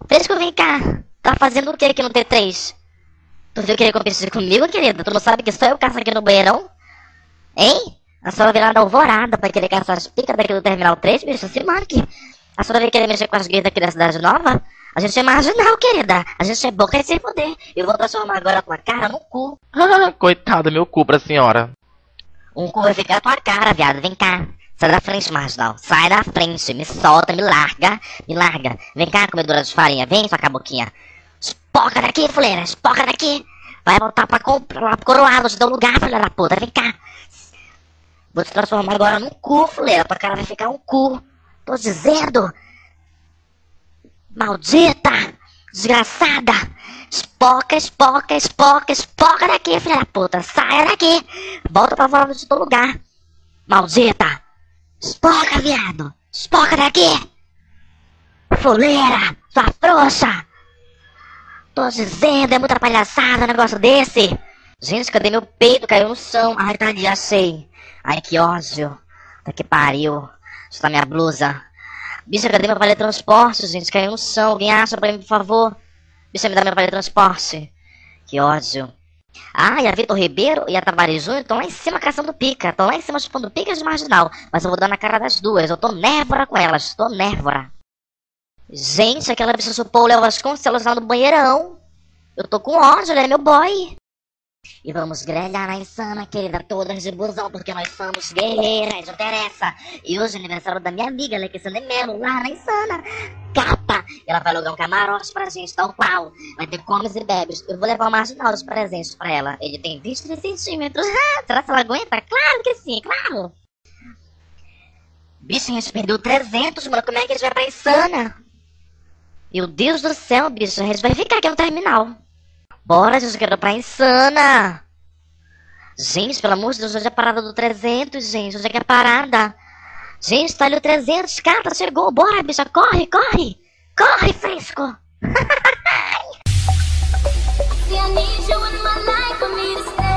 Fresco, vem cá. Tá fazendo o que aqui no T3? Tu viu querer competir comigo, querida? Tu não sabe que só eu caço aqui no banheirão? Hein? A senhora virou na alvorada pra querer caçar as picas daqui do Terminal 3, bicho? Se manque. A senhora veio querer mexer com as gays aqui da Cidade Nova? A gente é marginal, querida. A gente é boca e sem poder. Eu vou transformar agora a tua cara num cu. Coitado, meu cu pra senhora. Um cu vai ficar a tua cara, viado. Vem cá. Sai da frente, marginal. Sai da frente. Me solta, me larga. Me larga. Vem cá, comedora de farinha. Vem, sua caboquinha. Espoca daqui, fuleira. Espoca daqui. Vai voltar pra coroado. Te dou lugar, filha da puta. Vem cá. Vou te transformar agora num cu, fuleira. Tua cara vai ficar um cu. Tô dizendo. Maldita. Desgraçada. Espoca, espoca, espoca, espoca daqui, filha da puta. Saia daqui. Volta pra fora do teu lugar. Maldita. Espoca, viado. Espoca daqui. Fuleira. Sua frouxa. Tô dizendo, é muita palhaçada um negócio desse. Gente, cadê meu peito? Caiu no chão. Ai, tá ali, achei. Ai, que ódio. Tá que pariu. Está minha blusa. Bicha, cadê meu teletransporte, gente? Caiu no chão. Alguém acha pra mim, por favor? Bicha, me dá meu teletransporte. Que ódio. Ah, e a Vitor Ribeiro e a Tavares Júnior estão lá em cima caçando pica. Estão lá em cima chupando pica de marginal. Mas eu vou dar na cara das duas. Eu tô névora com elas. Tô névora. Gente, aquela bicha chupou o Léo Vasconcelos lá no banheirão. Eu tô com ódio, ele é meu boy. E vamos grelhar na Insana, querida, todas de busão, porque nós somos guerreiras, não interessa. E hoje é aniversário da minha amiga, Letícia de Melo, lá na Insana. Capa! Ela vai alugar um camarote pra gente, tal qual. Vai ter comes e bebes. Eu vou levar o marginal dos presentes pra ela. Ele tem 23 centímetros. Será que ela aguenta? Claro que sim, claro. Bicho, a gente perdeu 300, mano. Como é que a gente vai pra Insana? Meu Deus do céu, bicho. A gente vai ficar aqui no terminal. Bora, gente, eu quero ir pra Insana. Gente, pelo amor de Deus, hoje é a parada do 300, gente. Hoje é que é a parada. Gente, tá ali o 300, cara, chegou. Bora, bicha, corre, corre. Corre, fresco. See, I need you in my life for me to stay.